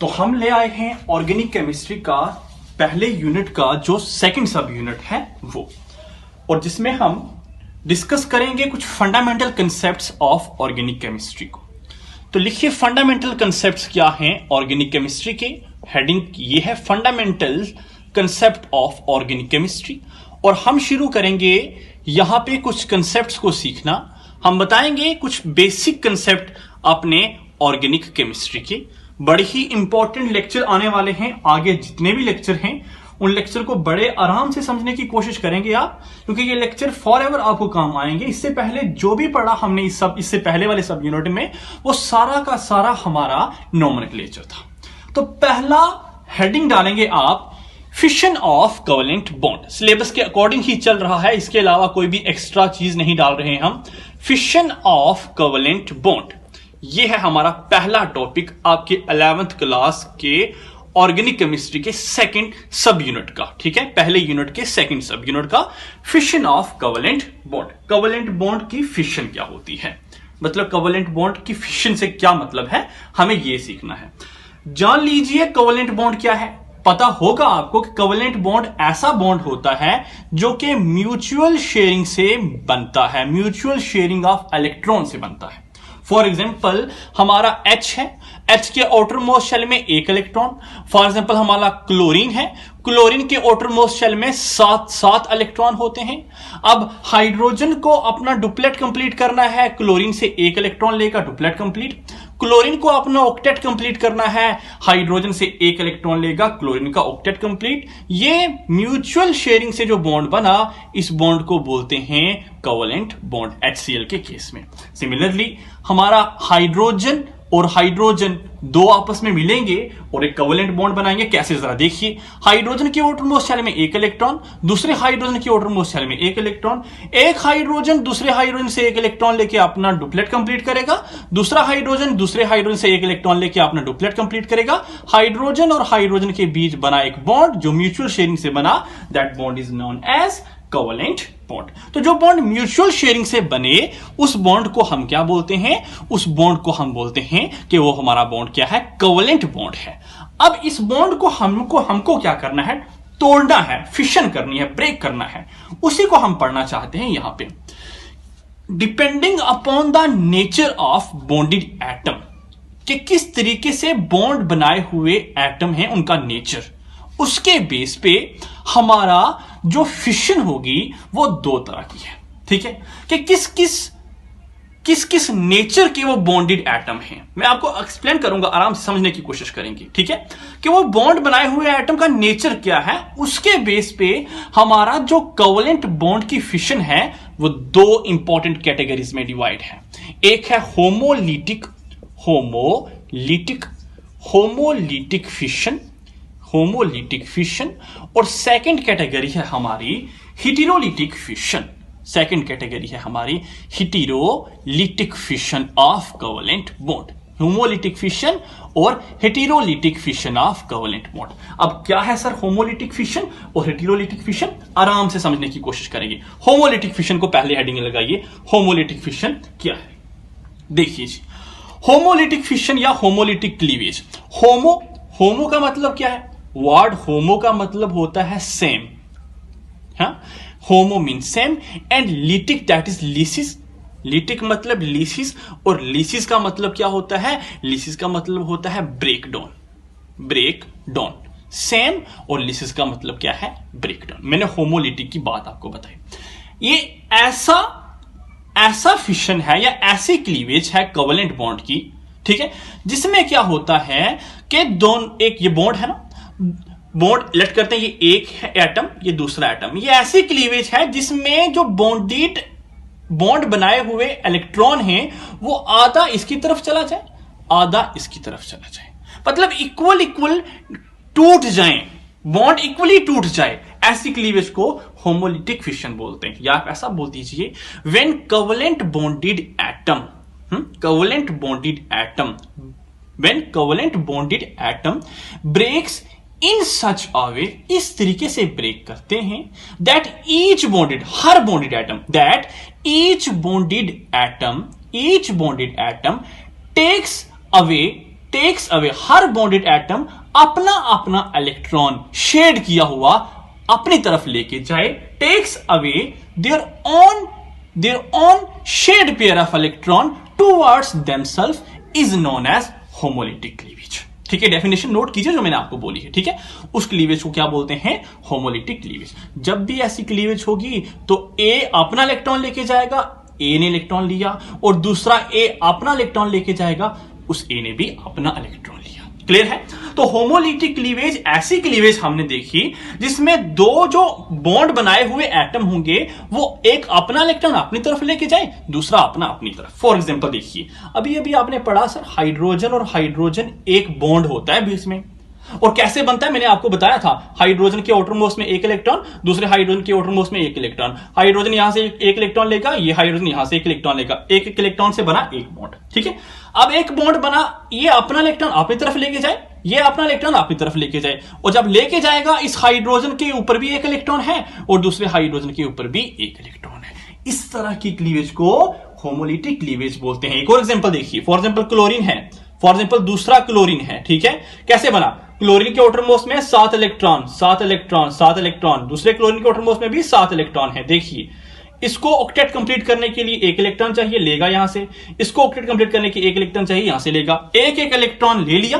तो हम ले आए हैं ऑर्गेनिक केमिस्ट्री का पहले यूनिट का जो सेकंड सब यूनिट है वो, और जिसमें हम डिस्कस करेंगे कुछ fundamental concepts of organic chemistry को। तो लिखिए फंडामेंटल कंसेप्ट्स क्या हैं ऑर्गेनिक केमिस्ट्री के। हेडिंग ये है fundamental concept of organic chemistry, और हम शुरू करेंगे यहां पे कुछ कंसेप्ट्स को सीखना। हम बताएंगे कुछ बेसिक कंसेप्ट अपने ऑर्गेनिक केमिस्ट्री के। बड़े ही इंपॉर्टेंट लेक्चर आने वाले हैं, आगे जितने भी लेक्चर हैं उन लेक्चर को बड़े आराम से समझने की कोशिश करेंगे आप, क्योंकि ये लेक्चर फॉर एवर आपको काम आएंगे। इससे पहले जो भी पढ़ा हमने इससे पहले वाले सब यूनिट में, वो सारा का सारा हमारा नोमेनक्लेचर था। तो पहला हेडिंग डालेंगे आप fission of covalent bond. Syllabus के अकॉर्डिंग ही चल रहा है, इसके अलावा कोई भी एक्स्ट्रा चीज नहीं डाल रहे हैं हम। फिशन ऑफ कोवेलेंट बॉन्ड, ये है हमारा पहला टॉपिक आपके 11th क्लास के ऑर्गेनिक केमिस्ट्री के सेकंड सब यूनिट का। ठीक है, पहले यूनिट के सेकंड सब यूनिट का fission of covalent bond. Covalent bond की फिशन क्या होती है, मतलब कोवेलेंट बॉन्ड की फिशन से क्या मतलब है, हमें यह सीखना है। जान लीजिए कोवेलेंट बॉन्ड क्या है। पता होगा आपको कि कोवेलेंट बॉन्ड ऐसा बॉन्ड होता है जो कि म्यूचुअल शेयरिंग से बनता है, म्यूचुअल शेयरिंग ऑफ इलेक्ट्रॉन से बनता है। फॉर एग्जाम्पल हमारा H है, H के आउटर मोस्ट शेल में एक इलेक्ट्रॉन। फॉर एग्जाम्पल हमारा क्लोरीन है, क्लोरीन के आउटर मोस्ट शेल में 7 इलेक्ट्रॉन होते हैं। अब हाइड्रोजन को अपना डुप्लेट कंप्लीट करना है, क्लोरीन से एक इलेक्ट्रॉन लेगा, डुप्लेट कंप्लीट। क्लोरीन को अपना ऑक्टेट कंप्लीट करना है, हाइड्रोजन से एक इलेक्ट्रॉन लेगा, क्लोरीन का ऑक्टेट कंप्लीट। ये म्यूचुअल शेयरिंग से जो बॉन्ड बना, इस बॉन्ड को बोलते हैं कोवेलेंट बॉन्ड, HCl के केस में। सिमिलरली हमारा हाइड्रोजन और हाइड्रोजन दो आपस में मिलेंगे और एक कोवेलेंट बॉन्ड बनाएंगे। कैसे, जरा देखिए। हाइड्रोजन के आउटर मोस्ट शेल में एक इलेक्ट्रॉन, दूसरे हाइड्रोजन के आउटर मोस्ट शेल में एक इलेक्ट्रॉन। एक हाइड्रोजन दूसरे हाइड्रोजन से एक इलेक्ट्रॉन लेके अपना डुप्लेट कंप्लीट करेगा, दूसरा हाइड्रोजन दूसरे हाइड्रोजन से एक इलेक्ट्रॉन लेके अपना डुप्लेट कंप्लीट करेगा। हाइड्रोजन और हाइड्रोजन के बीच बना एक बॉन्ड जो म्यूचुअल शेयरिंग से बना, that bond is known as covalent bond. तो जो बॉन्ड म्यूचुअल शेयरिंग से बने, उस बॉन्ड को हम क्या बोलते हैं, उस बॉन्ड को हम बोलते हैं कि वो हमारा बॉन्ड क्या है, कोवेलेंट बॉन्ड है। अब इस बॉन्ड को हमको क्या करना है, तोड़ना है, फिशन करनी है, ब्रेक करना है। उसी को हम पढ़ना चाहते हैं यहां पे। Depending upon the nature of bonded atom, कि किस तरीके से बॉन्ड बनाए हुए एटम हैं, उनका नेचर, उसके बेस पे हमारा जो फिशन होगी वो दो तरह की है। ठीक है, कि किस किस नेचर के वो बॉन्डेड एटम हैं, मैं आपको एक्सप्लेन करूंगा, आराम से समझने की कोशिश करेंगे। ठीक है, कि वो बॉन्ड बनाए हुए एटम का नेचर क्या है, उसके बेस पे हमारा जो कोवेलेंट बॉन्ड की फिशन है वो दो इंपॉर्टेंट कैटेगरीज में डिवाइड है। एक है होमोलिटिक फिशन, और सेकंड कैटेगरी है हमारी हेटेरोलिटिक फिशन। सेकंड कैटेगरी है हमारी heterolytic fission of covalent bond. Homolytic fission और heterolytic fission of covalent bond. अब क्या है सर होमोलिटिक फिशन और हेटेरोलिटिक फिशन, आराम से समझने की कोशिश करेंगे। होमोलिटिक फिशन को पहले हेडिंग लगाइए, होमोलिटिक फिशन क्या है। देखिए जी, होमोलिटिक फिशन या होमोलिटिक क्लीवेज। होमो का मतलब क्या है, वर्ड होमो का मतलब होता है same. Homo mean same, and lytic that is lysis. Lytic मतलब लिसिस, और लिसिस का मतलब क्या होता है, लिसिस का मतलब होता है ब्रेक डाउन। सेम और लिसिस का मतलब क्या है, ब्रेक डाउन। मैंने होमोलिटिक की बात आपको बताई। ये ऐसा फिशन है या ऐसी क्लीवेज है कोवेलेंट बॉन्ड की, ठीक है, जिसमें क्या होता है कि एक ये बॉन्ड है ना, बॉन्ड लेट करते हैं, ये एक है एटम, ये दूसरा एटम। ये ऐसी क्लीवेज है जिसमें जो बॉन्ड बनाए हुए इलेक्ट्रॉन हैं वो आधा इसकी तरफ चला जाए, आधा इसकी तरफ चला जाए, मतलब इक्वल टूट जाए, बॉन्ड इक्वली टूट जाए। ऐसी क्लीवेज को होमोलिटिक फिशन बोलते हैं। या आप ऐसा बोल दीजिए, when covalent bonded atom breaks in such a way, इस तरीके से ब्रेक करते हैं दैट ईच बॉन्डेड, हर bonded atom, that each bonded atom takes away, हर बॉन्डेड एटम अपना अपना इलेक्ट्रॉन शेड किया हुआ अपनी तरफ लेके जाए, takes away their own shared pair of electron towards themselves is known as homolytic cleavage. ठीक है, डेफिनेशन नोट कीजिए जो मैंने आपको बोली है। ठीक है, उस क्लीवेज को क्या बोलते हैं? Homolytic cleavage. जब भी ऐसी क्लीवेज होगी तो ए अपना इलेक्ट्रॉन लेके जाएगा, ए ने इलेक्ट्रॉन लिया, और दूसरा ए अपना इलेक्ट्रॉन लेके जाएगा, उस ए ने भी अपना इलेक्ट्रॉन लिया। क्लियर है? तो होमोलिटिक क्लीवेज ऐसी क्लीवेज हमने देखी जिसमें दो जो बॉन्ड बनाए हुए एटम होंगे वो एक अपना इलेक्ट्रॉन अपनी तरफ लेके जाए, दूसरा अपना अपनी तरफ। फॉर एग्जांपल देखिए, अभी अभी आपने पढ़ा सर हाइड्रोजन और हाइड्रोजन एक बॉन्ड होता है बीच में, और कैसे बनता है मैंने आपको बताया था। हाइड्रोजन के आउटरमोस्ट में एक इलेक्ट्रॉन, दूसरे हाइड्रोजन के आउटरमोस्ट में एक इलेक्ट्रॉन, हाइड्रोजन यहां से एक इलेक्ट्रॉन लेगा, ये हाइड्रोजन यहां से एक इलेक्ट्रॉन लेगा, एक एक इलेक्ट्रॉन से बना एक बॉन्ड। ठीक है, अब एक बॉन्ड बना, ये अपना इलेक्ट्रॉन अपनी तरफ लेके जाए, ये अपना इलेक्ट्रॉन अपनी तरफ लेके जाए, और जब लेके जाएगा इस हाइड्रोजन के ऊपर भी एक इलेक्ट्रॉन है और दूसरे हाइड्रोजन के ऊपर भी एक इलेक्ट्रॉन है। इस तरह की क्लीवेज को होमोलिटिक क्लीवेज बोलते हैं। एक और एग्जांपल देखिए, फॉर एग्जांपल क्लोरीन है, फॉर एग्जांपल दूसरा क्लोरीन है। ठीक है, कैसे बना? क्लोरीन के आउटरमोस्ट में 7 इलेक्ट्रॉन, 7 इलेक्ट्रॉन, 7 इलेक्ट्रॉन, दूसरे क्लोरीन के आउटरमोस्ट में भी 7 इलेक्ट्रॉन है। देखिए, इसको ऑक्टेट कंप्लीट करने के लिए एक इलेक्ट्रॉन चाहिए, लेगा यहां से, इसको ऑक्टेट कंप्लीट करने के एक इलेक्ट्रॉन चाहिए, यहां से लेगा, एक एक इलेक्ट्रॉन ले लिया।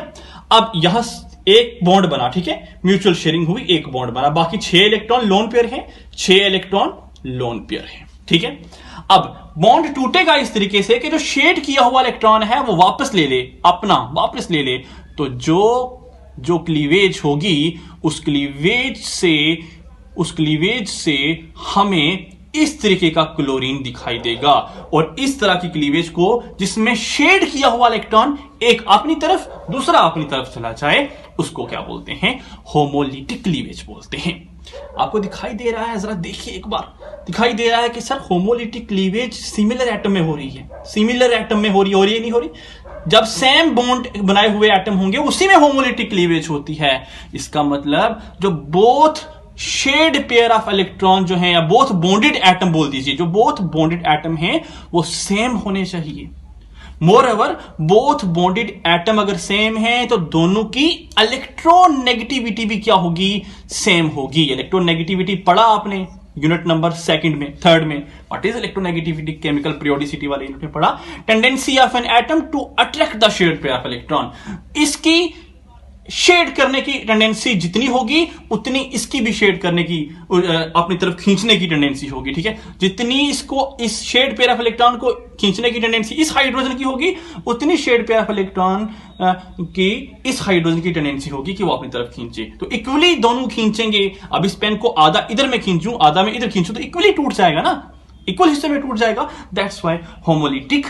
अब यहां एक बॉन्ड बना, ठीक है, म्यूचुअल शेयरिंग हुई, एक बॉन्ड बना, बाकी 6 इलेक्ट्रॉन लोन पेयर है, 6 इलेक्ट्रॉन लोन पेयर है। ठीक है, अब बॉन्ड टूटेगा इस तरीके से कि जो शेड किया हुआ इलेक्ट्रॉन है वो वापस ले ले, अपना वापस ले ले, तो जो क्लीवेज होगी उस क्लीवेज से हमें इस तरीके का क्लोरीन दिखाई देगा। और इस तरह की क्लीवेज को जिसमें शेड किया हुआ इलेक्ट्रॉन एक अपनी तरफ दूसरा अपनी तरफ चला जाए, उसको क्या बोलते हैं? होमोलिटिक क्लीवेज बोलते हैं। आपको दिखाई दे रहा है? जरा देखिए एक बार, दिखाई दे रहा है कि sir homolytic cleavage similar atom में हो रही है, सिमिलर एटम में हो रही है, और ये नहीं हो रही। जब सेम बॉन्ड बनाए हुए एटम होंगे उसी में होमोलिटिक क्लीवेज होती है। इसका मतलब जो both shared pair of electron जो है, या बोथ बॉन्डेड एटम बोल दीजिए, जो बोथ बॉन्डेड एटम हैं वो सेम होने चाहिए। More over both bonded atom अगर सेम है तो दोनों की इलेक्ट्रोनेगेटिविटी भी क्या होगी? सेम होगी। इलेक्ट्रोनेगेटिविटी पढ़ा आपने यूनिट नंबर सेकंड में, थर्ड में। What is electronegativity? Chemical periodicity वाले यूनिट में पढ़ा। Tendency of an atom to attract the shared pair of electron. इसकी शेड करने की टेंडेंसी जितनी होगी उतनी इसकी भी शेड करने की, अपनी तरफ खींचने की टेंडेंसी होगी। ठीक है, जितनी इसको इस शेड पेयर ऑफ इलेक्ट्रॉन को खींचने की टेंडेंसी इस हाइड्रोजन की होगी, उतनी शेड पेयर ऑफ इलेक्ट्रॉन की इस हाइड्रोजन की टेंडेंसी होगी कि वो अपनी तरफ खींचे। तो इक्वली दोनों खींचेंगे। अब इस पेन को आधा इधर में खींचूं, आधा में इधर खींचूं, तो इक्वली टूट जाएगा ना, इक्वल हिस्से में टूट जाएगा। दैट्स व्हाई होमोलिटिक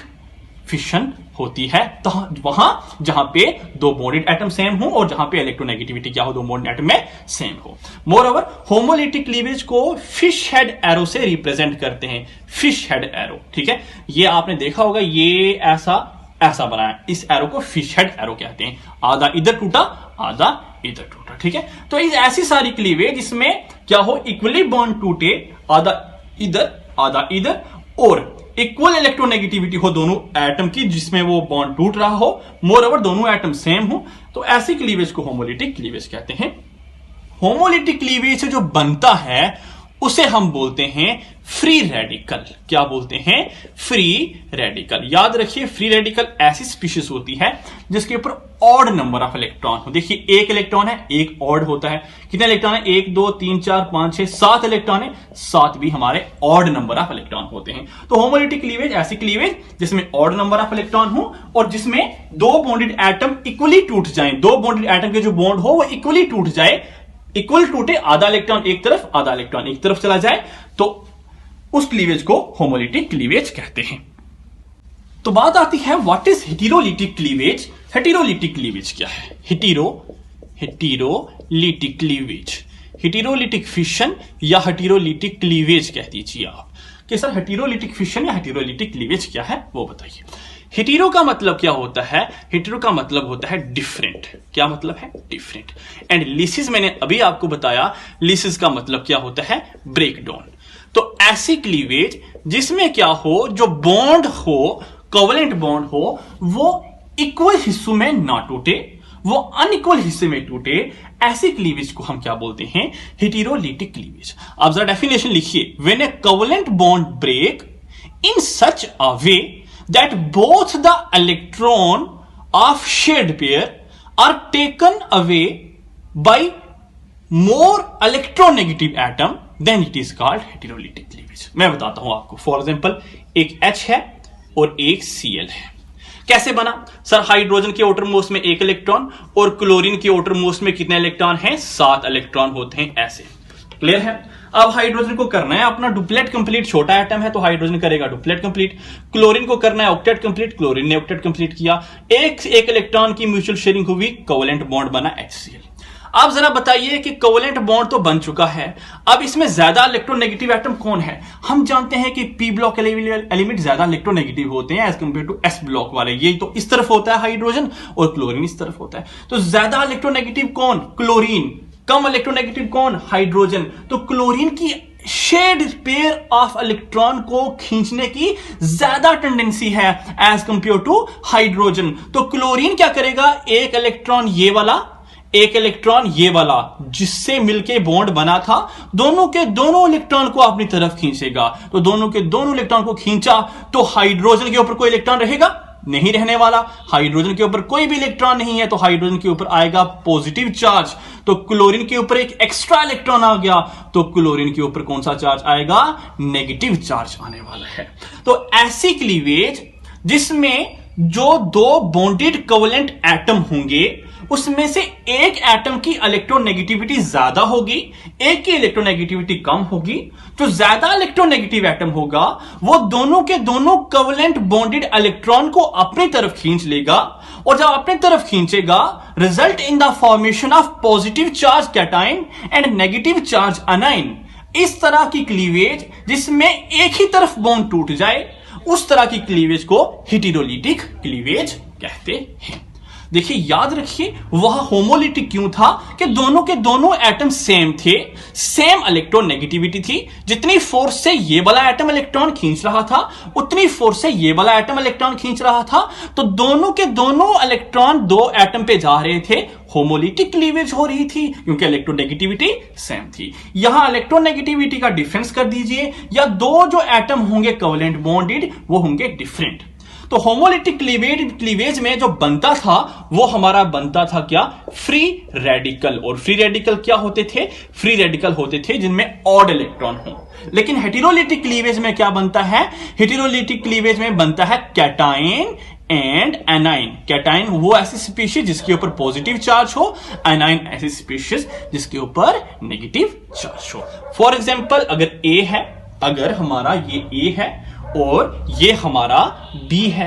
फिशन होती है, तो वहां जहां पे दो बॉन्डेड एटम सेम हो और जहां पे इलेक्ट्रोनेगेटिविटी क्या हो, दो बॉन्डेड एटम में सेम हो। मोर ओवर होमोलिटिक क्लीवेज को फिश हेड एरो से रिप्रेजेंट करते हैं। फिश हेड एरो, ठीक है, ये आपने देखा होगा, ये ऐसा बनाया, इस एरो को फिश हेड एरो कहते हैं। आधा इधर टूटा, आधा इधर टूटा। ठीक है, तो इस ऐसी सारी क्लीवेज जिसमें क्या हो, इक्वली बॉन्ड टूटे, आधा इधर, और इक्वल इलेक्ट्रोनेगेटिविटी हो दोनों एटम की जिसमें वो बॉन्ड टूट रहा हो, मोर ओवर दोनों एटम सेम हो, तो ऐसी क्लीवेज को होमोलिटिक क्लीवेज कहते हैं। होमोलिटिक क्लीवेज से जो बनता है उसे हम बोलते हैं फ्री रेडिकल। क्या बोलते हैं? Free radical. याद रखिए, फ्री रेडिकल ऐसी स्पीशीज होती है जिसके ऊपर ऑड नंबर ऑफ इलेक्ट्रॉन हो। देखिए, एक इलेक्ट्रॉन है, एक ऑड होता है। कितने इलेक्ट्रॉन है? 1 2 3 4 5 6 7 इलेक्ट्रॉन है, 7 भी हमारे ऑड नंबर ऑफ इलेक्ट्रॉन होते हैं। तो होमोलिटिक क्लीवेज ऐसी क्लीवेज जिसमें ऑड नंबर ऑफ इलेक्ट्रॉन हो और जिसमें दो बॉन्डेड एटम इक्वली टूट जाए, दो बॉन्डेड एटम के जो बॉन्ड हो वो इक्वली टूट जाए, इक्वल टूटे, आधा इलेक्ट्रॉन एक तरफ, आधा इलेक्ट्रॉन एक तरफ चला जाए, तो उस क्लीवेज को होमोलिटिक क्लीवेज कहते हैं। तो बात आती है, what is heterolytic cleavage? Heterolytic cleavage क्या है? हेटेरोलिटिक क्लीवेज, हेटेरोलिटिक फिशन या हेटेरोलिटिक क्लीवेज कह दीजिए आप, कि सर हेटेरोलिटिक फिशन या हेटेरोलिटिक क्लीवेज क्या है वो बताइए। हेटेरो का मतलब क्या होता है? हेटेरो का मतलब होता है डिफरेंट। क्या मतलब है? डिफरेंट। एंड लिसिस मैंने अभी आपको बताया, लिसिस का मतलब क्या होता है? Break down. तो ऐसी क्लीवेज जिसमें क्या हो, जो बॉन्ड हो, कोवेलेंट बॉन्ड हो, वो इक्वल हिस्सों में ना टूटे, वो अनइक्वल हिस्से में टूटे, ऐसी क्लीवेज को हम क्या बोलते हैं? Heterolytic cleavage. आप जरा डेफिनेशन लिखिए, when a covalent bond break in such a way that both the electron of shared pair are taken away by more electronegative atom, then it is called heterolytic cleavage। मैं बताता हूं आपको। For example, एक H है और एक Cl है। कैसे बना? सर, हाइड्रोजन के आउटर मोस्ट में 1 इलेक्ट्रॉन और क्लोरीन के आउटर मोस्ट में कितने इलेक्ट्रॉन हैं? 7 इलेक्ट्रॉन होते हैं। ऐसे क्लियर है? अब हाइड्रोजन को करना है अपना डुप्लेट कंप्लीट, छोटा एटम है तो हाइड्रोजन करेगा डुप्लेट कंप्लीट। क्लोरीन को करना है ऑक्टेट कंप्लीट, क्लोरीन ने ऑक्टेट कंप्लीट किया। एक इलेक्ट्रॉन की म्यूचुअल शेयरिंग हुई, कोवेलेंट बॉन्ड बना HCl। आप जरा बताइए कि कोवेलेंट बॉन्ड तो बन चुका है, अब इसमें ज्यादा इलेक्ट्रोनेगेटिव एटम कौन है? हम जानते हैं कि पी ब्लॉक एलिमेंट ज्यादा इलेक्ट्रोनेगेटिव होते हैं as compared to S block वाले। ये तो इस तरफ होता है हाइड्रोजन और क्लोरीन इस तरफ होता है। तो ज्यादा इलेक्ट्रोनेगेटिव कौन? क्लोरीन। कम इलेक्ट्रोनेगेटिव कौन? हाइड्रोजन। तो क्लोरीन की शेड पेयर ऑफ इलेक्ट्रॉन को खींचने की ज्यादा टेंडेंसी है एज कंपेयर टू हाइड्रोजन। तो क्लोरीन क्या करेगा? एक इलेक्ट्रॉन ये वाला, एक इलेक्ट्रॉन ये वाला, जिससे मिलके बॉन्ड बना था, दोनों के दोनों इलेक्ट्रॉन को अपनी तरफ खींचेगा। तो दोनों के दोनों इलेक्ट्रॉन को खींचा तो हाइड्रोजन के ऊपर कोई इलेक्ट्रॉन रहेगा? नहीं रहने वाला। हाइड्रोजन के ऊपर कोई भी इलेक्ट्रॉन नहीं है तो हाइड्रोजन के ऊपर आएगा पॉजिटिव चार्ज। तो क्लोरीन के ऊपर एक एक्स्ट्रा इलेक्ट्रॉन आ गया तो क्लोरीन के ऊपर कौन सा चार्ज आएगा? नेगेटिव चार्ज आने वाला है। तो ऐसी क्लीवेज जिसमें जो दो बॉन्डेड कोवेलेंट एटम होंगे उसमें से एक एटम की इलेक्ट्रोनेगेटिविटी ज्यादा होगी, एक की इलेक्ट्रोनेगेटिविटी कम होगी। जो ज्यादा इलेक्ट्रोनेगेटिव एटम होगा वो दोनों के दोनों कोवेलेंट बॉन्डेड इलेक्ट्रॉन को अपनी तरफ खींच लेगा और जब अपनी तरफ खींचेगा result in the formation of positive charge cation and negative charge anion. इस तरह की क्लीवेज जिसमें एक ही तरफ बॉन्ड टूट जाए उस तरह की क्लीवेज को हेटेरोलिटिक क्लीवेज कहते हैं। देखिए, याद रखिए वह होमोलिटिक क्यों था कि दोनों के दोनों एटम सेम थे, सेम इलेक्ट्रोनेगेटिविटी थी। जितनी फोर्स से ये वाला एटम इलेक्ट्रॉन खींच रहा था उतनी फोर्स से ये वाला एटम इलेक्ट्रॉन खींच रहा था। तो दोनों के दोनों इलेक्ट्रॉन दो एटम पे जा रहे थे, होमोलिटिक क्लीवेज हो रही थी क्योंकि इलेक्ट्रोनेगेटिविटी सेम थी। यहां इलेक्ट्रोनेगेटिविटी का डिफरेंस कर दीजिए, या दो जो एटम होंगे कोवेलेंट बॉन्डेड वो होंगे डिफरेंट। तो होमोलिटिक क्लीवेज में जो बनता था वो हमारा बनता था क्या? Free radical. और फ्री रेडिकल क्या होते थे? फ्री रेडिकल होते थे जिनमें ऑड इलेक्ट्रॉन हो। लेकिन हेटेरोलिटिक क्लीवेज में क्या बनता है? हेटेरोलिटिक क्लीवेज में बनता है कैटाइन एंड एनाइन। कैटाइन वो ऐसी स्पीशीज जिसके ऊपर पॉजिटिव चार्ज हो, एनाइन ऐसी स्पीशीज जिसके ऊपर नेगेटिव चार्ज हो। फॉर एग्जाम्पल, अगर ए है, अगर हमारा ये ए है और ये हमारा बी है,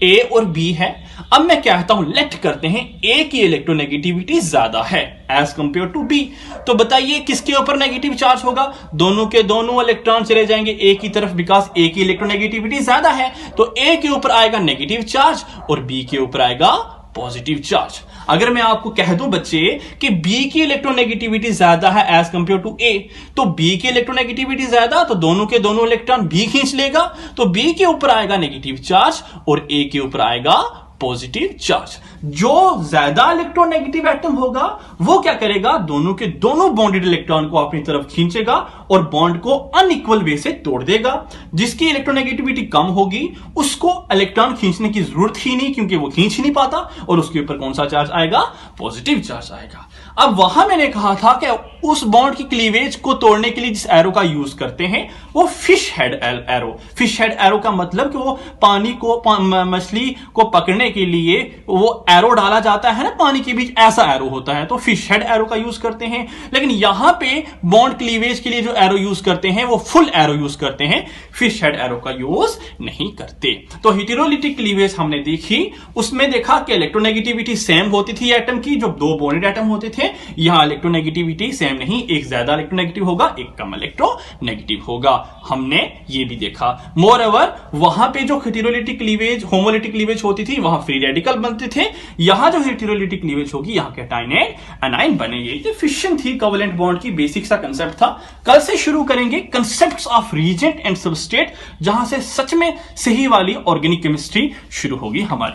ए और बी है। अब मैं कहता हूं लेट करते हैं ए की इलेक्ट्रोनेगेटिविटी ज्यादा है एज कंपेयर टू बी। तो बताइए किसके ऊपर नेगेटिव चार्ज होगा? दोनों के दोनों इलेक्ट्रॉन चले जाएंगे ए की तरफ, बिकॉज ए की इलेक्ट्रोनेगेटिविटी ज्यादा है। तो ए के ऊपर आएगा नेगेटिव चार्ज और बी के ऊपर आएगा पॉजिटिव चार्ज। अगर मैं आपको कह दूं बच्चे कि बी की इलेक्ट्रोनेगेटिविटी ज्यादा है एज कंपेयर टू ए, तो बी की इलेक्ट्रोनेगेटिविटी ज्यादा तो दोनों के दोनों इलेक्ट्रॉन बी खींच लेगा, तो बी के ऊपर आएगा नेगेटिव चार्ज और ए के ऊपर आएगा पॉजिटिव चार्ज। जो ज्यादा इलेक्ट्रोनेगेटिव एटम होगा वो क्या करेगा? दोनों के दोनों बॉन्डेड इलेक्ट्रॉन को अपनी तरफ खींचेगा और बॉन्ड को अनइक्वल वे से तोड़ देगा। जिसकी इलेक्ट्रोनेगेटिविटी कम होगी उसको इलेक्ट्रॉन खींचने की जरूरत ही नहीं क्योंकि वो खींच ही नहीं पाता और उसके ऊपर कौन सा चार्ज आएगा? पॉजिटिव चार्ज आएगा। अब वहां मैंने कहा था कि उस बॉन्ड की क्लीवेज को तोड़ने के लिए जिस एरो का यूज करते हैं वो fish head arrow. Fish head arrow का मतलब कि वो पानी को मछली को पकड़ने के लिए वो एरो डाला जाता है ना पानी के बीच, ऐसा एरो होता है, तो फिश हेड एरो का यूज करते हैं। लेकिन यहां पे बॉन्ड क्लीवेज के लिए जो एरो यूज करते हैं वो फुल एरो यूज करते हैं, फिश हेड एरो का यूज नहीं करते। तो हेटेरोलिटिक क्लीवेज हमने देखी, उसमें देखा कि इलेक्ट्रोनेगेटिविटी सेम होती थी एटम की, जो दो बॉन्डेड एटम होते थे, थे, यहां इलेक्ट्रोनेगेटिविटी सेम नहीं, एक ज्यादा इलेक्ट्रोनेगेटिव होगा, एक कम इलेक्ट्रोनेगेटिव होगा। हमने ये भी देखा। मोर ओवर वहां पे जो हेटेरोलिटिक क्लीवेज, होमोलिटिक क्लीवेज होती थी, वहां फ्री रेडिकल बनते थे। यहां जो हेटेरोलिटिक क्लीवेज होगी, यहां कैटायन एंड एनायन बनेंगे। ये फिशन थी कोवेलेंट बॉन्ड की, बेसिक सा कंसेप्ट था। कल से शुरू करेंगे concepts of reagent and substrate, जहां से सच में सही वाली ऑर्गेनिक केमिस्ट्री शुरू होगी हमारी।